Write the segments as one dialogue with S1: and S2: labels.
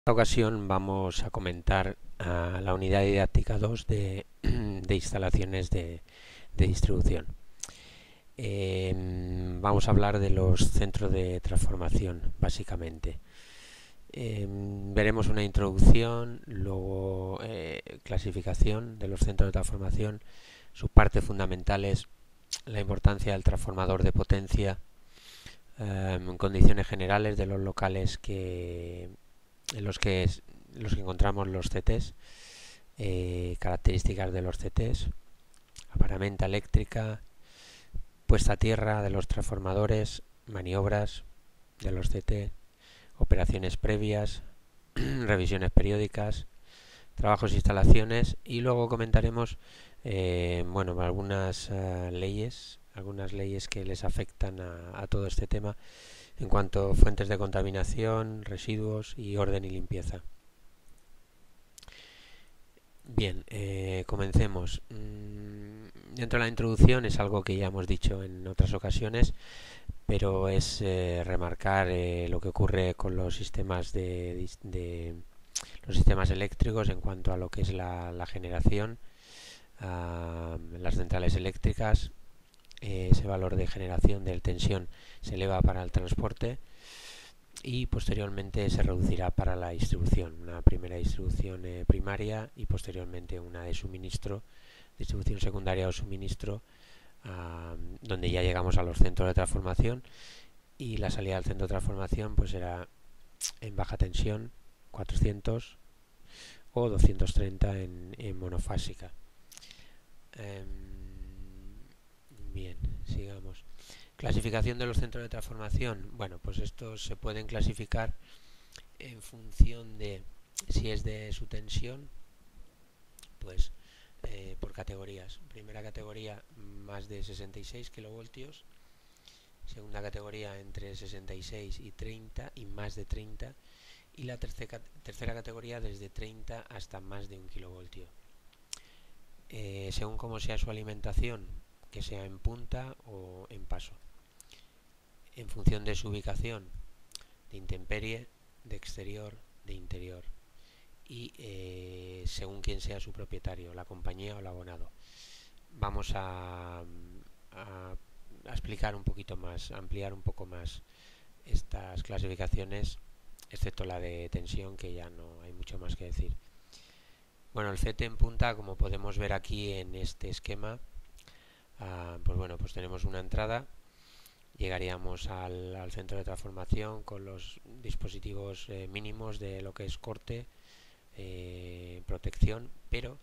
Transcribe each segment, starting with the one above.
S1: En esta ocasión vamos a comentar la unidad didáctica 2 de instalaciones de distribución. Vamos a hablar de los centros de transformación, básicamente. Veremos una introducción, luego clasificación de los centros de transformación, sus partes fundamentales, la importancia del transformador de potencia, condiciones generales de los locales en los que encontramos los CTs, características de los CTs, aparamenta eléctrica, puesta a tierra de los transformadores, maniobras de los CT, operaciones previas, revisiones periódicas, trabajos e instalaciones, y luego comentaremos algunas leyes que les afectan a todo este tema en cuanto a fuentes de contaminación, residuos y orden y limpieza. Bien, comencemos. Dentro de la introducción es algo que ya hemos dicho en otras ocasiones, pero es remarcar lo que ocurre con los sistemas los sistemas eléctricos en cuanto a lo que es la generación, las centrales eléctricas. Ese valor de generación de tensión se eleva para el transporte y posteriormente se reducirá para la distribución, una primera distribución primaria y posteriormente una de suministro, distribución secundaria o suministro, donde ya llegamos a los centros de transformación, y la salida del centro de transformación pues será en baja tensión 400 o 230 en monofásica. Bien, sigamos. Clasificación de los centros de transformación. Bueno, pues estos se pueden clasificar en función de si es de su tensión, pues por categorías. Primera categoría, más de 66 kilovoltios. Segunda categoría, entre 66 y 30 y más de 30. Y la tercera categoría, desde 30 hasta más de 1 kilovoltio. Según cómo sea su alimentación, que sea en punta o en paso. En función de su ubicación, de intemperie, de exterior, de interior, y según quién sea su propietario, la compañía o el abonado. Vamos a explicar un poquito más, a ampliar un poco más estas clasificaciones, excepto la de tensión, que ya no hay mucho más que decir. Bueno, el CT en punta, como podemos ver aquí en este esquema, pues tenemos una entrada. Llegaríamos al centro de transformación con los dispositivos mínimos de lo que es corte, protección, pero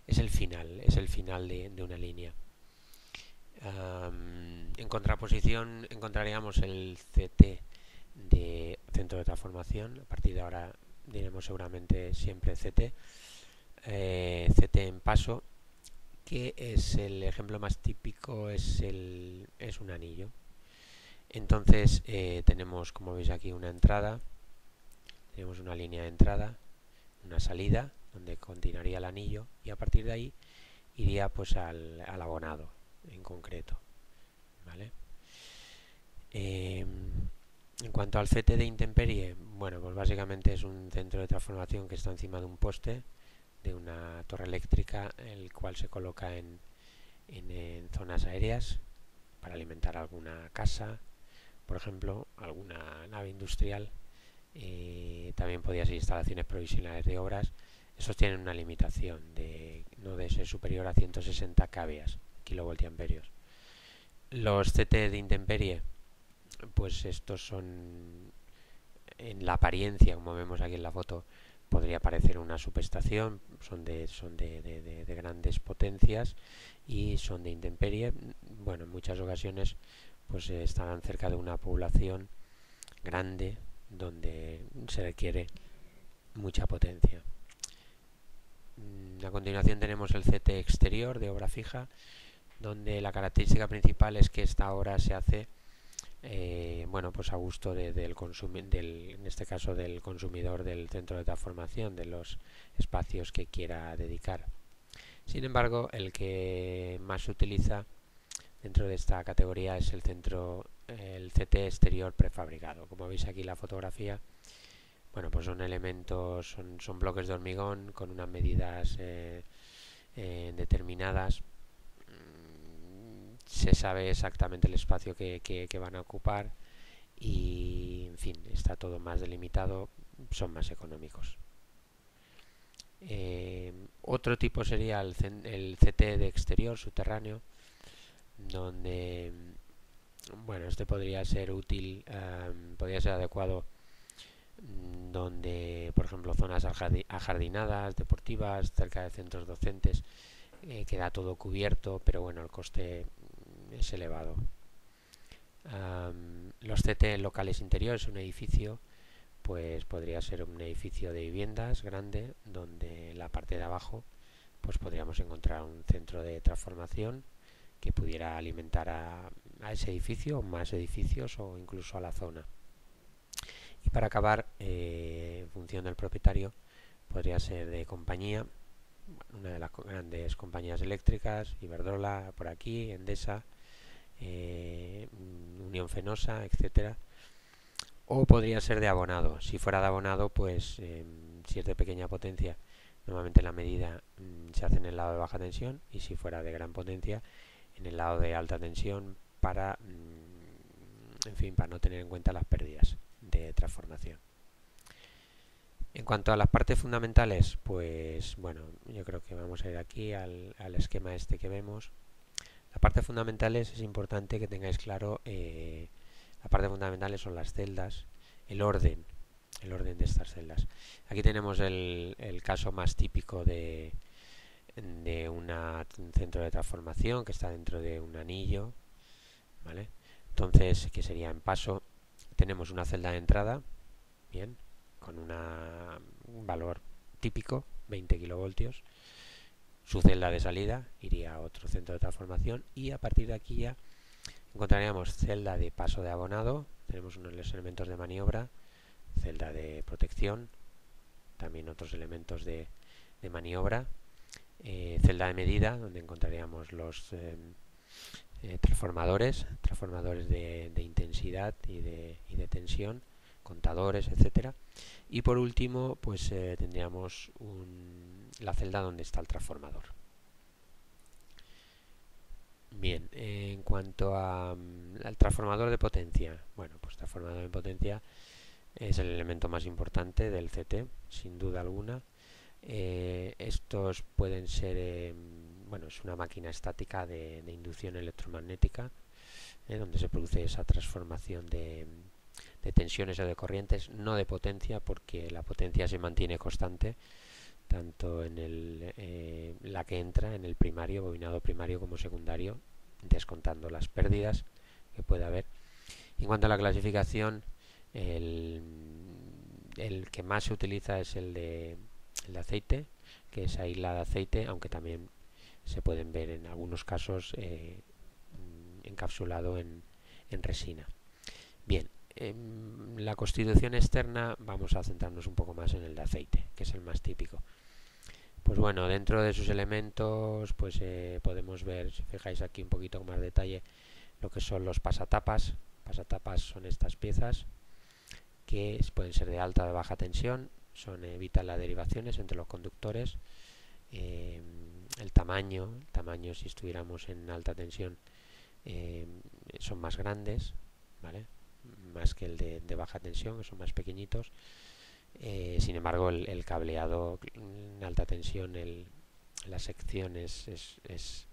S1: es el final de una línea. En contraposición encontraríamos el CT de centro de transformación. A partir de ahora diremos seguramente siempre CT. CT en paso, que es el ejemplo más típico, es un anillo. Entonces tenemos, como veis aquí, una entrada, tenemos una línea de entrada, una salida donde continuaría el anillo, y a partir de ahí iría pues al abonado en concreto, ¿vale? En cuanto al CT de intemperie, bueno, pues básicamente es un centro de transformación que está encima de un poste de una torre eléctrica, el cual se coloca en zonas aéreas para alimentar alguna casa, por ejemplo, alguna nave industrial. También podría ser instalaciones provisionales de obras. Estos tienen una limitación de no de ser superior a 160 kilovoltiamperios. Los CT de intemperie, pues estos son, en la apariencia, como vemos aquí en la foto, podría parecer una subestación, son de grandes potencias y son de intemperie. Bueno, en muchas ocasiones pues estarán cerca de una población grande donde se requiere mucha potencia. A continuación tenemos el CT exterior de obra fija, donde la característica principal es que esta obra se hace pues a gusto en este caso del consumidor del centro de transformación, de los espacios que quiera dedicar. Sin embargo, el que más se utiliza dentro de esta categoría es el CT exterior prefabricado. Como veis aquí en la fotografía, bueno, pues son elementos, son bloques de hormigón con unas medidas determinadas. Se sabe exactamente el espacio que van a ocupar y, en fin, está todo más delimitado, son más económicos. Otro tipo sería el CT de exterior subterráneo, donde, bueno, este podría ser útil, podría ser adecuado donde, por ejemplo, zonas ajardinadas, deportivas, cerca de centros docentes, queda todo cubierto, pero bueno, el coste es elevado. Los CT locales interiores, un edificio, pues podría ser un edificio de viviendas grande, donde la parte de abajo pues podríamos encontrar un centro de transformación que pudiera alimentar a ese edificio, o más edificios o incluso a la zona. Y para acabar, en función del propietario, podría ser de compañía, una de las grandes compañías eléctricas, Iberdrola por aquí, Endesa, Unión Fenosa, etcétera. O podría ser de abonado. Si fuera de abonado, pues si es de pequeña potencia, normalmente la medida se hace en el lado de baja tensión, y si fuera de gran potencia, en el lado de alta tensión, para, en fin, para no tener en cuenta las pérdidas de transformación. En cuanto a las partes fundamentales, pues bueno, yo creo que vamos a ir aquí al esquema este que vemos. Las partes fundamentales es importante que tengáis claro, las partes fundamentales son las celdas, el orden de estas celdas. Aquí tenemos el caso más típico de un centro de transformación que está dentro de un anillo, ¿vale? Entonces, que sería en paso, tenemos una celda de entrada, bien, con un valor típico, 20 kilovoltios. Su celda de salida iría a otro centro de transformación, y a partir de aquí ya encontraríamos celda de paso de abonado, tenemos unos elementos de maniobra, celda de protección, también otros elementos de maniobra, celda de medida, donde encontraríamos los transformadores de intensidad y de tensión, contadores, etcétera. Y por último, pues tendríamos la celda donde está el transformador. Bien, en cuanto al transformador de potencia, bueno, pues transformador de potencia es el elemento más importante del CT, sin duda alguna. Estos pueden ser, bueno, es una máquina estática de inducción electromagnética, donde se produce esa transformación de tensiones o de corrientes, no de potencia, porque la potencia se mantiene constante tanto en la que entra en el primario, bobinado primario, como secundario, descontando las pérdidas que puede haber. En cuanto a la clasificación, el que más se utiliza es el de aceite, que es isla de aceite, aunque también se pueden ver en algunos casos encapsulado en resina. Bien, en la constitución externa vamos a centrarnos un poco más en el de aceite, que es el más típico. Pues bueno, dentro de sus elementos pues podemos ver, si fijáis aquí un poquito con más detalle, lo que son los pasatapas. Pasatapas son estas piezas que pueden ser de alta o de baja tensión, evitan las derivaciones entre los conductores. El tamaño, si estuviéramos en alta tensión, son más grandes, ¿vale? Más que el de baja tensión, que son más pequeñitos. Sin embargo, el cableado en alta tensión, la sección es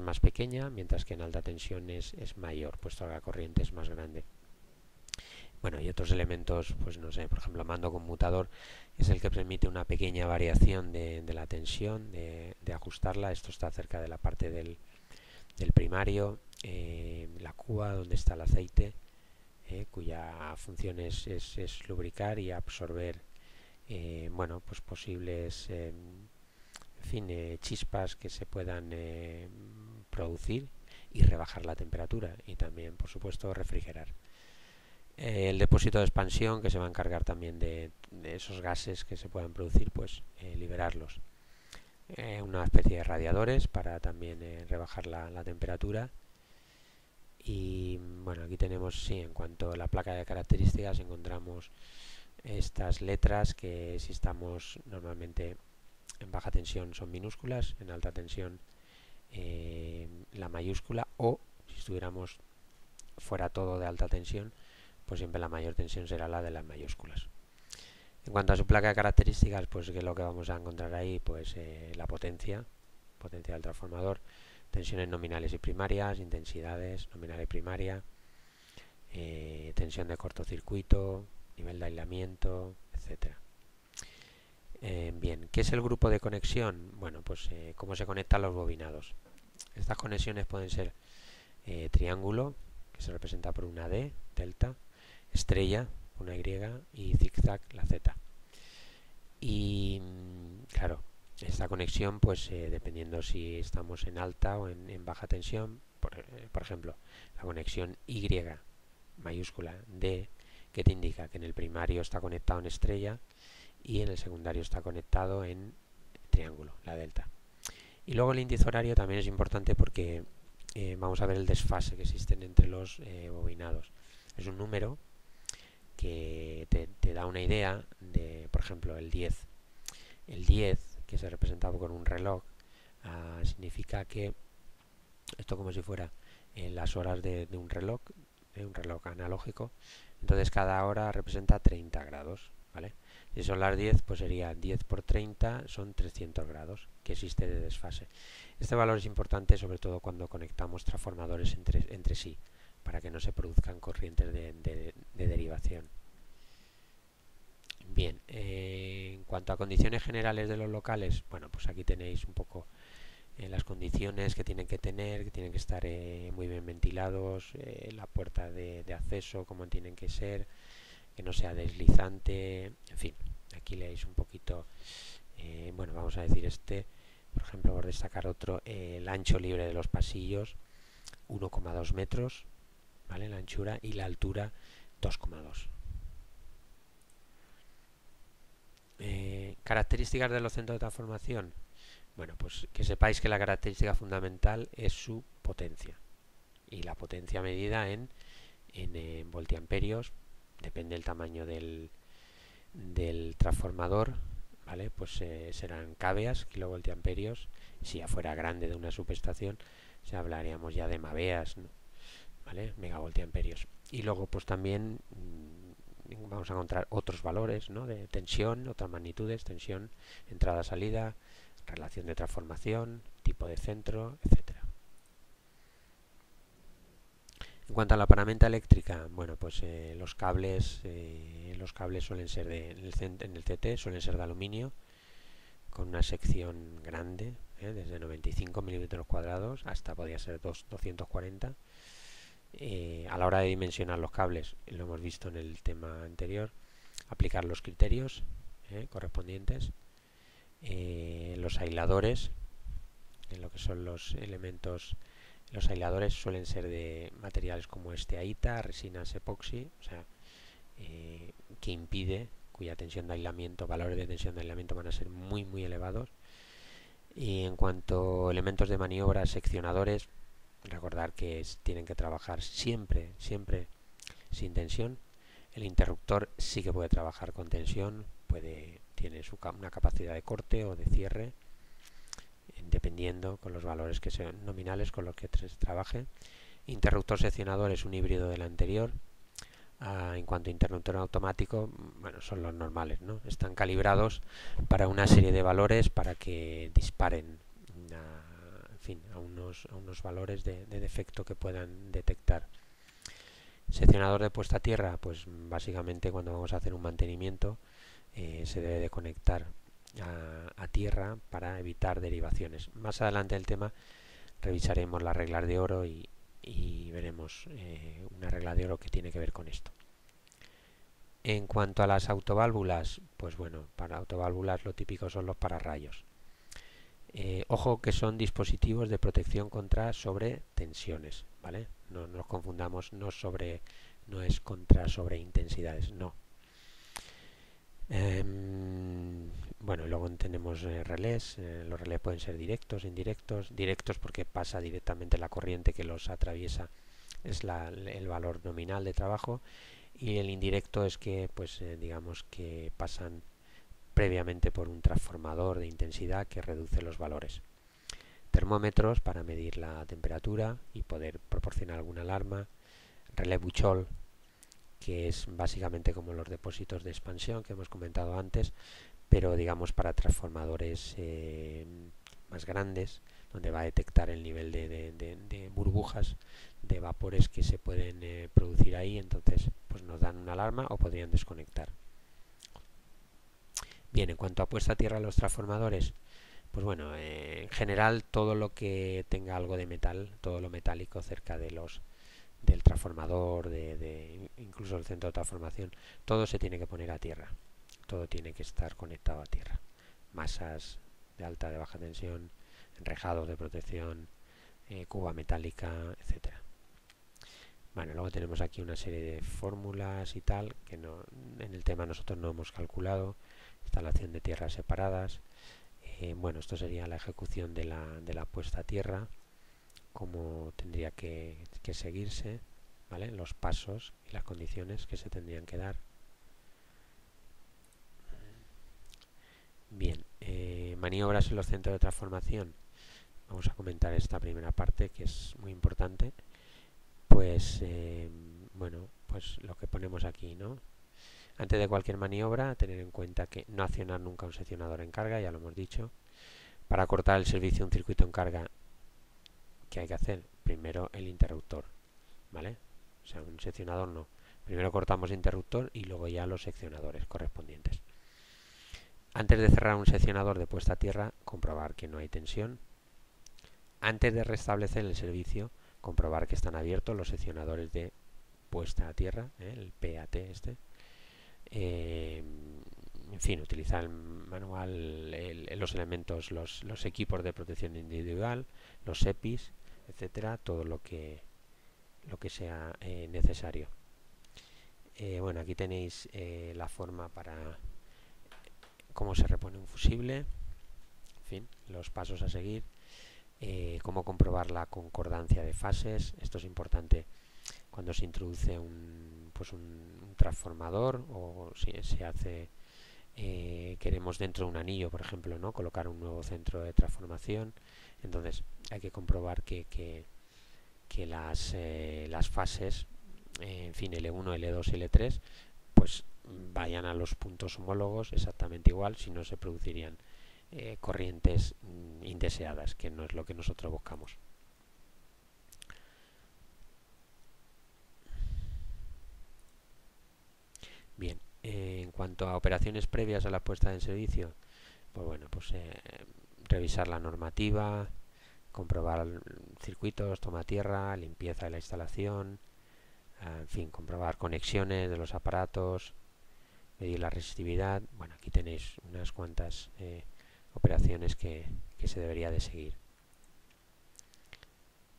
S1: más pequeña, mientras que en alta tensión es mayor, puesto que la corriente es más grande. Bueno, y otros elementos, pues no sé, por ejemplo, mando conmutador es el que permite una pequeña variación de la tensión, de ajustarla. Esto está cerca de la parte del primario, la cuba donde está el aceite, cuya función es lubricar y absorber bueno, pues posibles en fin, chispas que se puedan producir, y rebajar la temperatura, y también, por supuesto, refrigerar. El depósito de expansión, que se va a encargar también de esos gases que se puedan producir, pues liberarlos. Una especie de radiadores para también rebajar la temperatura. Y bueno, aquí tenemos, sí, en cuanto a la placa de características encontramos estas letras que si estamos normalmente en baja tensión son minúsculas, en alta tensión la mayúscula, o si estuviéramos fuera todo de alta tensión, pues siempre la mayor tensión será la de las mayúsculas. En cuanto a su placa de características, pues que es lo que vamos a encontrar ahí, pues la potencia del transformador, tensiones nominales y primarias, intensidades nominal y primaria, tensión de cortocircuito, nivel de aislamiento, etcétera. Bien, ¿qué es el grupo de conexión? Bueno, pues cómo se conectan los bobinados. Estas conexiones pueden ser triángulo, que se representa por una D, delta, estrella, una Y, y zigzag, la Z. Y claro, esta conexión, pues dependiendo si estamos en alta o en baja tensión, por ejemplo, la conexión Y mayúscula D, que te indica que en el primario está conectado en estrella y en el secundario está conectado en triángulo, la delta. Y luego el índice horario también es importante porque vamos a ver el desfase que existen entre los bobinados. Es un número que te da una idea de, por ejemplo, el 10. El 10, que se representaba con un reloj, significa que esto como si fuera las horas de un reloj analógico. Entonces cada hora representa 30 grados, ¿vale? Si son las 10, pues sería 10 por 30, son 300 grados que existe de desfase. Este valor es importante sobre todo cuando conectamos transformadores entre sí, para que no se produzcan corrientes de derivación. Bien, en cuanto a condiciones generales de los locales, bueno, pues aquí tenéis un poco las condiciones que tienen que tener, que tienen que estar muy bien ventilados, la puerta de acceso, como tienen que ser, que no sea deslizante, en fin, aquí leéis un poquito, bueno, vamos a decir por ejemplo, por destacar otro, el ancho libre de los pasillos, 1,2 metros, ¿vale? La anchura, y la altura, 2,2. Características de los centros de transformación. Bueno, pues que sepáis que la característica fundamental es su potencia. Y la potencia medida en voltiamperios, depende del tamaño del transformador, ¿vale? Pues serán kVA, kilovoltiamperios. Si ya fuera grande de una subestación, hablaríamos ya de MVA, ¿no? ¿Vale? Megavoltiamperios. Y luego pues también vamos a encontrar otros valores, ¿no? De tensión, otras magnitudes, tensión, entrada-salida, relación de transformación, tipo de centro, etcétera. En cuanto a la paramenta eléctrica, bueno, pues los cables suelen ser en el CT suelen ser de aluminio, con una sección grande, desde 95 milímetros cuadrados hasta podría ser 240. A la hora de dimensionar los cables, lo hemos visto en el tema anterior, aplicar los criterios correspondientes, los aisladores, en lo que son los elementos. Los aisladores suelen ser de materiales como esteaíta, resinas epoxi, o sea, que impide, cuya tensión de aislamiento, valores de tensión de aislamiento van a ser muy muy elevados. Y en cuanto a elementos de maniobra, seccionadores, recordar que tienen que trabajar siempre sin tensión. El interruptor sí que puede trabajar con tensión, tiene una capacidad de corte o de cierre, dependiendo con los valores que sean nominales con los que se trabaje. Interruptor seccionador es un híbrido del anterior. En cuanto a interruptor automático, bueno, son los normales, ¿no? Están calibrados para una serie de valores para que disparen a unos valores de defecto que puedan detectar. Seccionador de puesta a tierra, pues básicamente cuando vamos a hacer un mantenimiento se debe de conectar a tierra para evitar derivaciones. Más adelante del tema revisaremos las reglas de oro y veremos una regla de oro que tiene que ver con esto. En cuanto a las autoválvulas, pues bueno, para autoválvulas lo típico son los pararrayos. Ojo que son dispositivos de protección contra sobretensiones, ¿vale? No nos confundamos, no es contra sobreintensidades, no. Bueno, luego tenemos relés. Los relés pueden ser directos, indirectos. Directos porque pasa directamente la corriente que los atraviesa es el valor nominal de trabajo, y el indirecto es que pues digamos que pasan previamente por un transformador de intensidad que reduce los valores. Termómetros para medir la temperatura y poder proporcionar alguna alarma. Relé Buchol, que es básicamente como los depósitos de expansión que hemos comentado antes, pero digamos para transformadores más grandes, donde va a detectar el nivel de burbujas, de vapores que se pueden producir ahí, entonces pues nos dan una alarma o podrían desconectar. Bien, en cuanto a puesta a tierra de los transformadores, pues bueno, en general todo lo que tenga algo de metal, todo lo metálico cerca de del transformador, incluso el centro de transformación, todo se tiene que poner a tierra, todo tiene que estar conectado a tierra. Masas de alta, de baja tensión, enrejados de protección, cuba metálica, etcétera. Bueno, luego tenemos aquí una serie de fórmulas y tal, que no, en el tema nosotros no hemos calculado. Instalación de tierras separadas. Bueno, esto sería la ejecución de la puesta a tierra, cómo tendría que seguirse, ¿vale? Los pasos y las condiciones que se tendrían que dar. Bien, maniobras en los centros de transformación. Vamos a comentar esta primera parte que es muy importante. Pues bueno, pues lo que ponemos aquí, ¿no? Antes de cualquier maniobra, tener en cuenta que no accionar nunca un seccionador en carga, ya lo hemos dicho. Para cortar el servicio de un circuito en carga, ¿qué hay que hacer? Primero el interruptor, ¿vale? O sea, un seccionador no. Primero cortamos el interruptor y luego ya los seccionadores correspondientes. Antes de cerrar un seccionador de puesta a tierra, comprobar que no hay tensión. Antes de restablecer el servicio, comprobar que están abiertos los seccionadores de puesta a tierra, el PAT este. En fin, utilizar el manual, los elementos, los equipos de protección individual, los EPIs, etcétera, todo lo que sea necesario. Bueno, aquí tenéis la forma para cómo se repone un fusible, en fin, los pasos a seguir, cómo comprobar la concordancia de fases. Esto es importante cuando se introduce un transformador, o si se hace queremos dentro de un anillo, por ejemplo, ¿no? Colocar un nuevo centro de transformación. Entonces hay que comprobar que las fases, en fin, L1, L2 y L3, pues vayan a los puntos homólogos exactamente igual, si no se producirían corrientes indeseadas, que no es lo que nosotros buscamos. Bien, en cuanto a operaciones previas a la puesta en servicio, pues bueno, pues revisar la normativa, comprobar circuitos, toma tierra, limpieza de la instalación, en fin, comprobar conexiones de los aparatos, medir la resistividad. Bueno, aquí tenéis unas cuantas operaciones que se debería de seguir.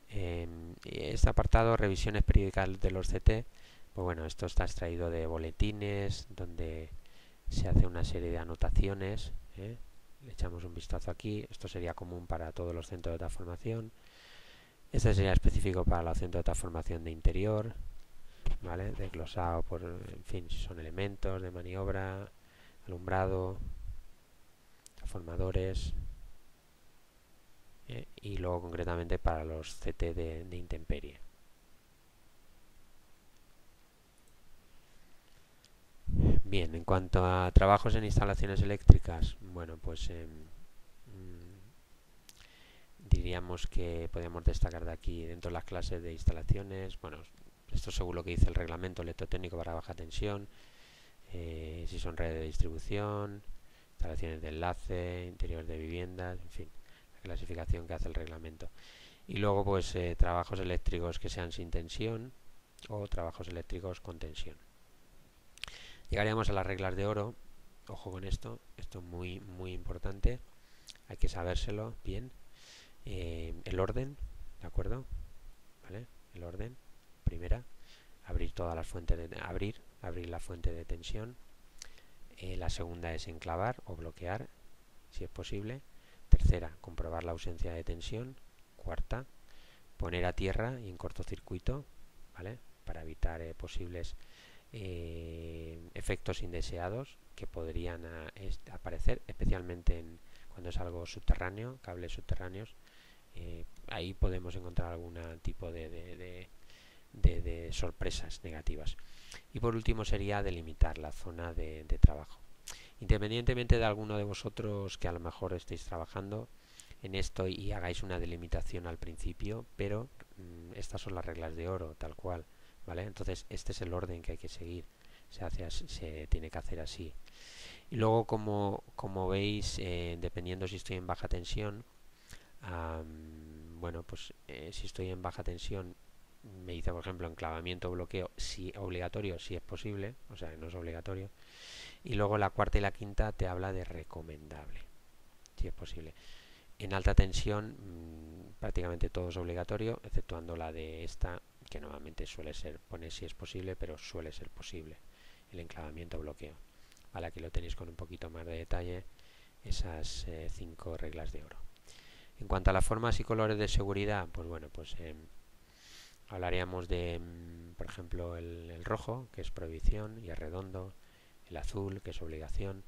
S1: Este apartado, revisiones periódicas de los CT, pues bueno, esto está extraído de boletines donde se hace una serie de anotaciones. Le echamos un vistazo aquí. Esto sería común para todos los centros de transformación. Este sería específico para los centros de transformación de interior, ¿vale? Desglosado por, en fin, si son elementos de maniobra, alumbrado, transformadores, y luego concretamente para los CT de intemperie. Bien, en cuanto a trabajos en instalaciones eléctricas, bueno, pues diríamos que podemos destacar de aquí dentro de las clases de instalaciones. Bueno, esto según lo que dice el reglamento electrotécnico para baja tensión, si son redes de distribución, instalaciones de enlace, interior de viviendas, en fin, la clasificación que hace el reglamento. Y luego pues trabajos eléctricos que sean sin tensión o trabajos eléctricos con tensión. Llegaríamos a las reglas de oro. Ojo con esto es muy muy importante, hay que sabérselo bien. El orden, ¿de acuerdo? ¿Vale? El orden, primera, abrir todas las fuentes de abrir la fuente de tensión. La segunda es enclavar o bloquear, si es posible. Tercera, comprobar la ausencia de tensión. Cuarta, poner a tierra y en cortocircuito. ¿vale? Para evitar posibles efectos indeseados que podrían aparecer, especialmente cuando es algo subterráneo, cables subterráneos. Ahí podemos encontrar algún tipo de sorpresas negativas. Y por último sería delimitar la zona de trabajo. Independientemente de alguno de vosotros que a lo mejor estéis trabajando en esto y hagáis una delimitación al principio, pero estas son las reglas de oro, tal cual, ¿vale? Entonces este es el orden que hay que seguir, se tiene que hacer así. Y luego, como veis, dependiendo si estoy en baja tensión, bueno, pues si estoy en baja tensión me dice, por ejemplo, enclavamiento, bloqueo, si obligatorio, si es posible, o sea, no es obligatorio. Y luego la cuarta y la quinta te habla de recomendable, si es posible. En alta tensión prácticamente todo es obligatorio, exceptuando la de esta, que normalmente suele ser, pone si es posible, pero suele ser posible, el enclavamiento, bloqueo. Vale, aquí lo tenéis con un poquito más de detalle, esas 5 reglas de oro. En cuanto a las formas y colores de seguridad, pues bueno, pues hablaríamos de, por ejemplo, el rojo, que es prohibición y es redondo, el azul, que es obligación,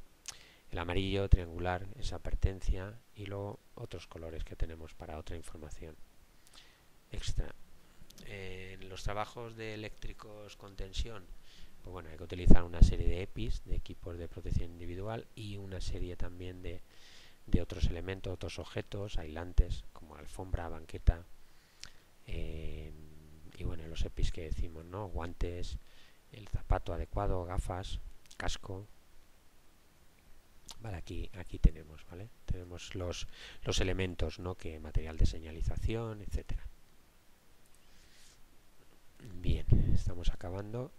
S1: el amarillo, triangular, es advertencia, y luego otros colores que tenemos para otra información extra. En los trabajos de eléctricos con tensión, pues bueno, hay que utilizar una serie de EPIs, de equipos de protección individual, y una serie también de otros elementos, otros objetos aislantes, como alfombra, banqueta, y bueno, los EPIs que decimos, ¿no? Guantes, el zapato adecuado, gafas, casco. Vale, aquí tenemos, ¿vale? Tenemos los elementos, ¿no? Que material de señalización, etcétera. Bien, estamos acabando.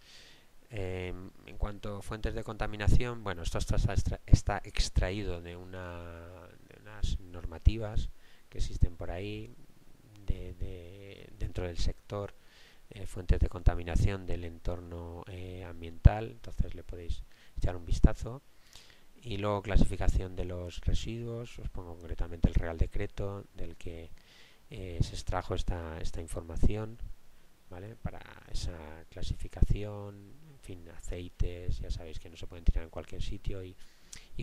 S1: En cuanto a fuentes de contaminación, bueno, esto está extraído de unas normativas que existen por ahí dentro del sector, fuentes de contaminación del entorno ambiental, entonces le podéis echar un vistazo. Y luego clasificación de los residuos, os pongo concretamente el Real Decreto del que se extrajo esta información, ¿vale? Para esa clasificación, en fin, aceites, ya sabéis que no se pueden tirar en cualquier sitio y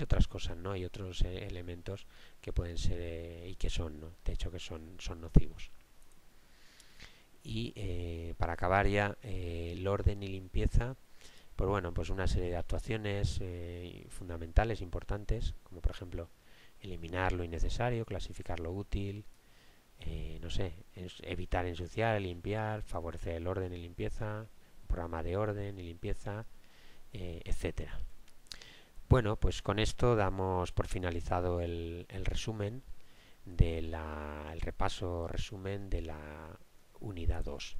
S1: otras cosas, ¿no? Hay otros elementos que pueden ser y que son, ¿no? De hecho que son nocivos. Y para acabar ya, el orden y limpieza, pues bueno, pues una serie de actuaciones fundamentales, importantes, como por ejemplo eliminar lo innecesario, clasificar lo útil, no sé, evitar ensuciar, limpiar, favorecer el orden y limpieza, programa de orden y limpieza, etcétera. Bueno, pues con esto damos por finalizado el resumen el repaso resumen de la unidad 2.